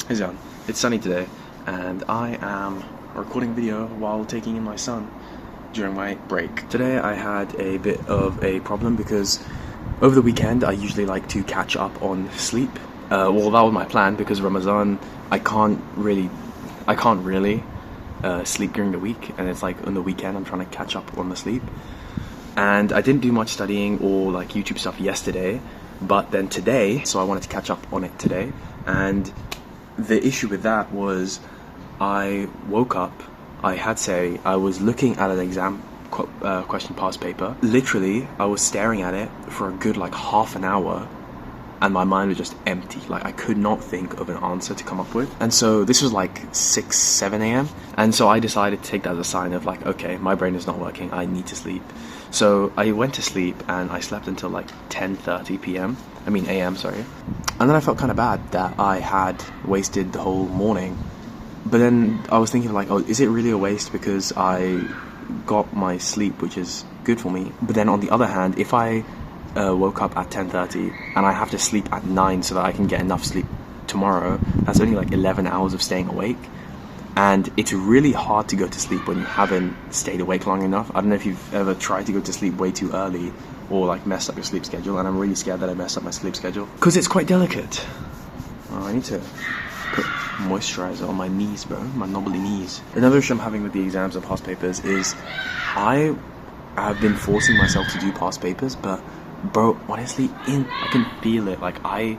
Hey John, it's sunny today, and I am recording a video while taking in my son during my break. Today I had a bit of a problem because over the weekend I usually like to catch up on sleep. Well, that was my plan because Ramadan I can't really sleep during the week, and it's like on the weekend I'm trying to catch up on the sleep. And I didn't do much studying or like YouTube stuff yesterday, but then today, so I wanted to catch up on it today. And the issue with that was I woke up, I was looking at an exam question past paper. Literally, I was staring at it for a good like half an hour, and my mind was just empty. Like I could not think of an answer to come up with. And so this was like 6, 7 a.m. And so I decided to take that as a sign of like, okay, my brain is not working, I need to sleep. So I went to sleep and I slept until like 10:30 a.m. sorry. And then I felt kind of bad that I had wasted the whole morning. But then I was thinking like, oh, is it really a waste because I got my sleep, which is good for me? But then on the other hand, if I woke up at 10:30 and I have to sleep at 9 so that I can get enough sleep tomorrow, that's only like 11 hours of staying awake. And it's really hard to go to sleep when you haven't stayed awake long enough. I don't know if you've ever tried to go to sleep way too early or like messed up your sleep schedule, and I'm really scared that I messed up my sleep schedule because it's quite delicate. I need to put moisturizer on my knees, bro, my knobbly knees. Another issue I'm having with the exams and past papers is I have been forcing myself to do past papers, but bro, honestly, I can feel it. Like I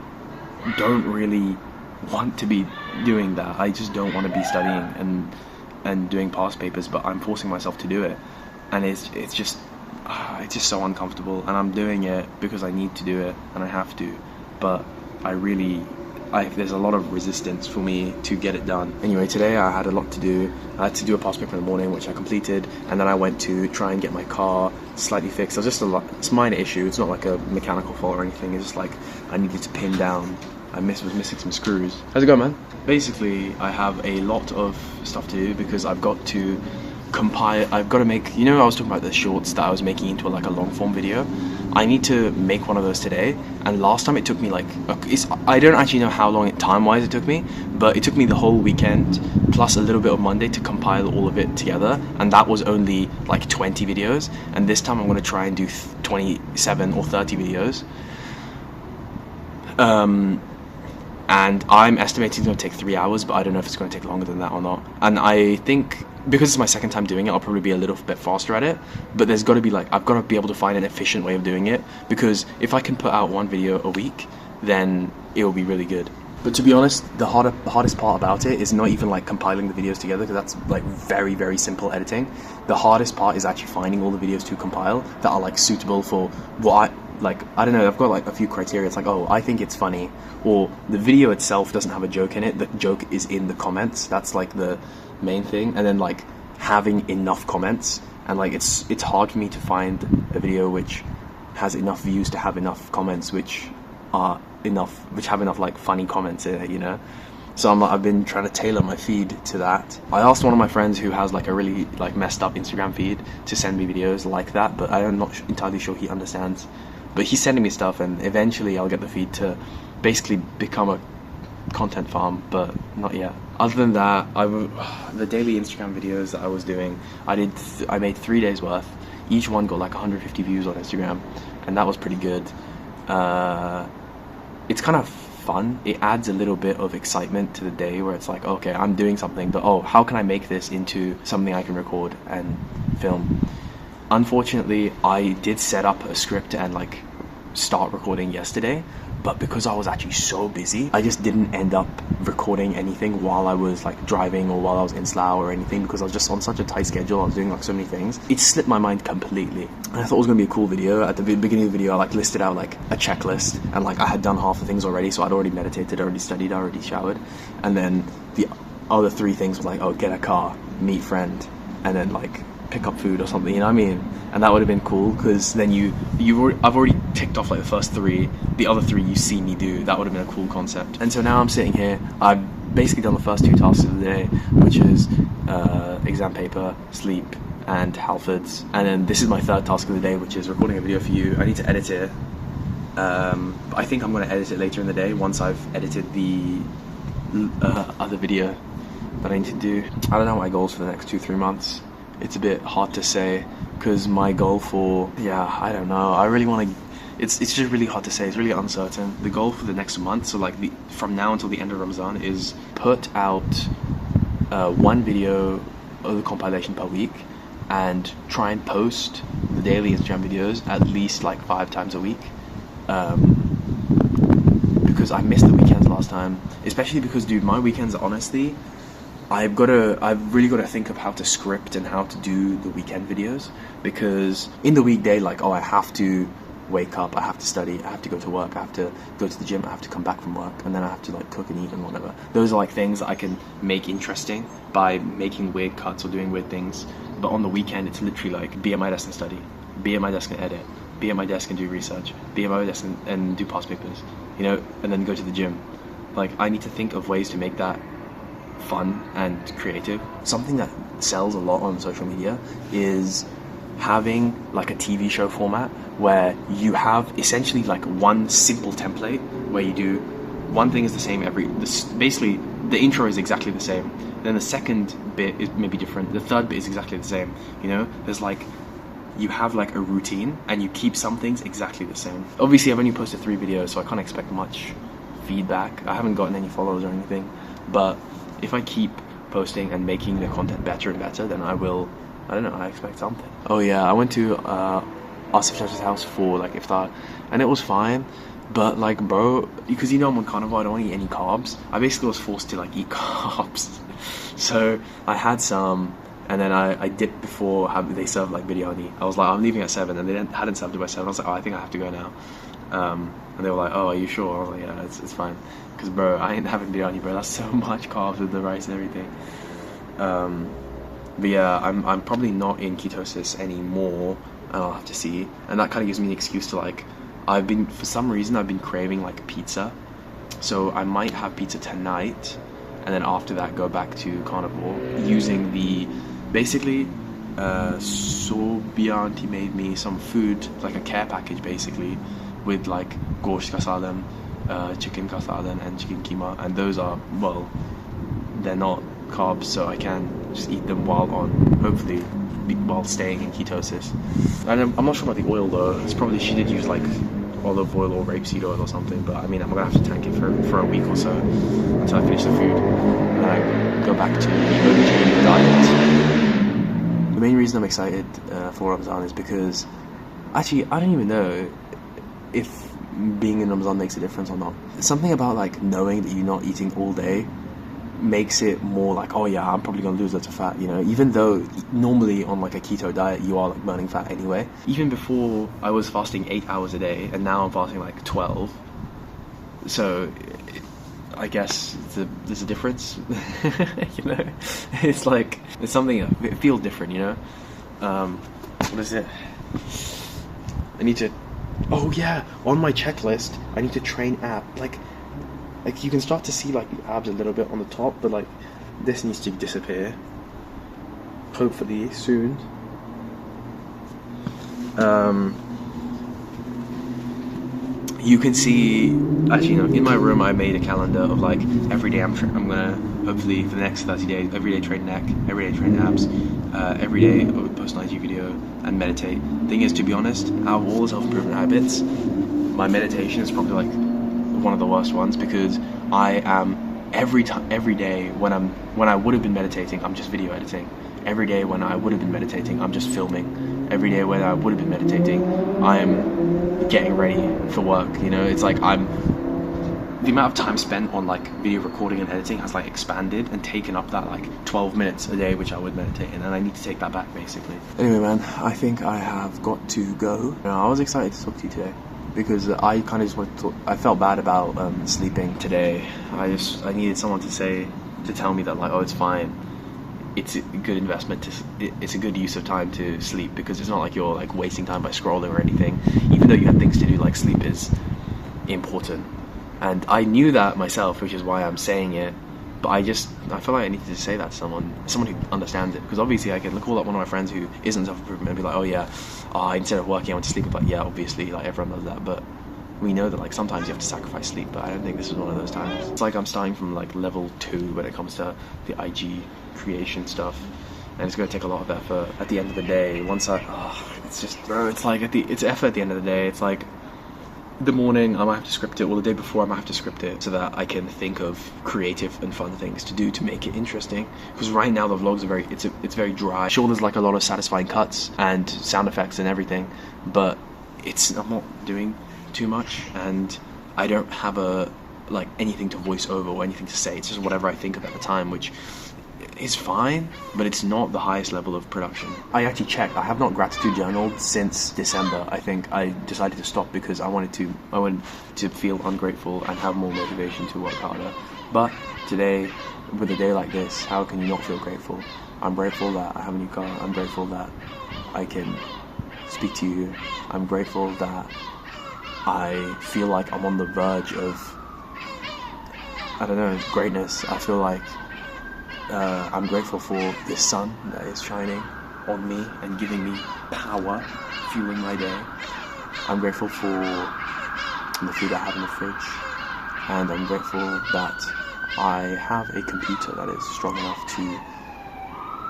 don't really want to be doing that. I just don't want to be studying and doing past papers, but I'm forcing myself to do it, and it's just so uncomfortable. And I'm doing it because I need to do it and I have to, but there's a lot of resistance for me to get it done. Anyway, today I had a lot to do. I had to do a past paper in the morning, which I completed, and then I went to try and get my car slightly fixed. It was just it's a minor issue. It's not like a mechanical fault or anything. It's just like I needed to pin down. I was missing some screws. How's it going, man? Basically, I have a lot of stuff to do because I've got to make, I was talking about the shorts that I was making into like a long form video. I need to make one of those today, and last time it took me like, I don't actually know how long time-wise it took me, but it took me the whole weekend plus a little bit of Monday to compile all of it together, and that was only like 20 videos, and this time I'm going to try and do 27 or 30 videos. And I'm estimating it's going to take 3 hours, but I don't know if it's going to take longer than that or not. And I think because it's my second time doing it, I'll probably be a little bit faster at it. But there's got to be I've got to be able to find an efficient way of doing it, because if I can put out one video a week, then it will be really good. But to be honest, the hardest part about it is not even like compiling the videos together, because that's like very, very simple editing. The hardest part is actually finding all the videos to compile that are like suitable for what I don't know, I've got like a few criteria. It's like, oh, I think it's funny, or the video itself doesn't have a joke in it, the joke is in the comments. That's like the main thing. And then like having enough comments, and like it's hard for me to find a video which has enough views to have enough comments which have enough like funny comments in it, So I've been trying to tailor my feed to that. I asked one of my friends who has like a really like messed up Instagram feed to send me videos like that, but I'm not entirely sure he understands. But he's sending me stuff, and eventually I'll get the feed to basically become a content farm, but not yet. Other than that, the daily Instagram videos that I was doing, I made 3 days worth. Each one got like 150 views on Instagram, and that was pretty good. It's kind of fun. It adds a little bit of excitement to the day, where it's like, okay, I'm doing something, but oh, how can I make this into something I can record and film? Unfortunately, I did set up a script and like start recording yesterday, but because I was actually so busy, I just didn't end up recording anything while I was like driving or while I was in Slough or anything, because I was just on such a tight schedule. I was doing like so many things. It slipped my mind completely. And I thought it was gonna be a cool video. At the beginning of the video, I like listed out like a checklist, and like I had done half the things already, so I'd already meditated, already studied, already showered, and then the other 3 things were like, oh, get a car, meet friend, and then like pick up food or something, you know what I mean? And that would have been cool, because then I've already ticked off like the first 3. The other 3 you see me do. That would have been a cool concept. And so now I'm sitting here. I've basically done the first 2 tasks of the day, which is exam paper, sleep, and Halfords. And then this is my 3rd task of the day, which is recording a video for you. I need to edit it. I think I'm going to edit it later in the day once I've edited the other video that I need to do. I don't know my goals for the next 2-3 months. It's a bit hard to say because my goal for, I don't know. I really want to. It's just really hard to say. It's really uncertain. The goal for the next month, so like from now until the end of Ramadan, is put out one video of the compilation per week and try and post the daily Instagram videos at least like 5 times a week. Because I missed the weekends last time, especially because, dude, my weekends, honestly, I've really got to think of how to script and how to do the weekend videos, because in the weekday, like, I have to wake up, I have to study, I have to go to work, I have to go to the gym, I have to come back from work, and then I have to like cook and eat and whatever. Those are like things that I can make interesting by making weird cuts or doing weird things. But on the weekend, it's literally like be at my desk and study, be at my desk and edit, be at my desk and do research, be at my desk and do past papers, and then go to the gym. Like, I need to think of ways to make that fun and creative. Something that sells a lot on social media is having like a TV show format where you have essentially like one simple template where you do one thing is the same basically the intro is exactly the same, then the second bit is maybe different, the third bit is exactly the same. There's like, you have like a routine and you keep some things exactly the same. Obviously I've only posted 3 videos, so I can't expect much feedback. I haven't gotten any followers or anything, but if I keep posting and making the content better and better, then I will, I don't know, I expect something. Oh yeah, I went to Asif Shash's house for like iftar, and it was fine, but like, bro, because I'm on carnivore, I don't want to eat any carbs. I basically was forced to like eat carbs. So I had some, and then I dipped before they served like biryani. I was like, I'm leaving at 7, and they hadn't served it by 7. I was like, I think I have to go now. And they were like, oh, are you sure? I was like, yeah, it's fine. Because, bro, I ain't having biryani, bro. That's so much carbs with the rice and everything. But yeah, I'm probably not in ketosis anymore, and I'll have to see. And that kind of gives me an excuse to like, for some reason, I've been craving like pizza. So I might have pizza tonight, and then after that go back to carnivore using basically, Sobia auntie made me some food, like a care package basically, with like gosht ka salan, chicken ka salan and chicken keema, and those are, well, they're not carbs, so I can just eat them hopefully while staying in ketosis. And I'm not sure about the oil though. She did use like olive oil or rapeseed oil or something, but I mean, I'm gonna have to tank it for a week or so until I finish the food and I go back to the diet. The main reason I'm excited for Ramadan is because, actually, I don't even know if being in Ramadan makes a difference or not. Something about like knowing that you're not eating all day makes it more like, oh yeah, I'm probably gonna lose lots of fat, even though normally on like a keto diet you are like burning fat anyway. Even before I was fasting 8 hours a day, and now I'm fasting like 12, so I guess there's a difference. It's like, it's something, it feels different, what is it, I need to, oh yeah, on my checklist I need to train ab, like you can start to see like the abs a little bit on the top, but like this needs to disappear hopefully soon. You can see, actually, in my room I made a calendar of like every day I'm gonna, hopefully for the next 30 days, every day train neck, every day train abs, every day post an IG video and meditate. Thing is, to be honest, out of all the self-improvement habits, my meditation is probably like one of the worst ones, because I am every day when I would have been meditating, I'm just video editing. Every day when I would have been meditating, I'm just filming. Every day when I would have been meditating, I'm getting ready for work. It's like the amount of time spent on like video recording and editing has like expanded and taken up that like 12 minutes a day which I would meditate in, and I need to take that back basically. Anyway, man, I think I have got to go. I was excited to talk to you today because I kind of just wanted to I felt bad about sleeping today. I needed someone to tell me that like, oh, it's fine. It's a good investment it's a good use of time to sleep, because it's not like you're like wasting time by scrolling or anything. Even though you have things to do, like sleep is important, and I knew that myself, which is why I'm saying it. But I feel like I needed to say that to someone who understands it, because obviously I can call up one of my friends who isn't self-improvement and be like, oh yeah, instead of working I went to sleep. But yeah, obviously like everyone does that, but we know that like sometimes you have to sacrifice sleep, but I don't think this is one of those times. It's like I'm starting from like level 2 when it comes to the IG creation stuff, and it's going to take a lot of effort at the end of the day. It's just, bro, it's like it's effort at the end of the day. It's like the morning I might have to script it, or the day before I might have to script it, so that I can think of creative and fun things to do to make it interesting. Because right now the vlogs are it's very dry. Sure, there's like a lot of satisfying cuts and sound effects and everything, but I'm not doing too much, and I don't have anything to voice over or anything to say. It's just whatever I think of at the time, which is fine, but it's not the highest level of production. I actually checked. I have not gratitude journaled since December. I think I decided to stop because I wanted to feel ungrateful and have more motivation to work harder. But today, with a day like this, how can you not feel grateful? I'm grateful that I have a new car. I'm grateful that I can speak to you. I'm grateful that I feel like I'm on the verge of, I don't know, greatness. I feel like I'm grateful for this sun that is shining on me and giving me power, fueling my day. I'm grateful for the food I have in the fridge, and I'm grateful that I have a computer that is strong enough to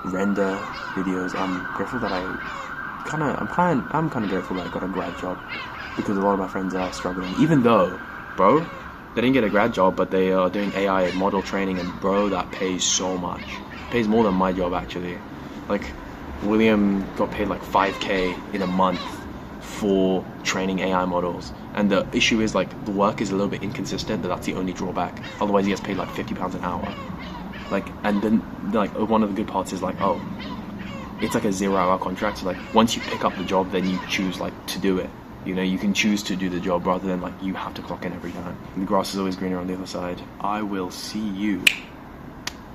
render videos. I'm grateful that I'm kind of grateful that I got a grad job, because a lot of my friends are struggling. Even though, bro, they didn't get a grad job, but they are doing AI model training, and bro, that pays so much. It pays more than my job, actually. Like, William got paid like 5K in a month for training AI models, and the issue is like the work is a little bit inconsistent. That's the only drawback. Otherwise, he gets paid like £50 an hour. Like, and then like one of the good parts is like, oh, it's like a 0-hour contract. So like once you pick up the job, then you choose like to do it. You know, you can choose to do the job rather than like you have to clock in every time. And the grass is always greener on the other side. I will see you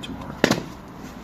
tomorrow.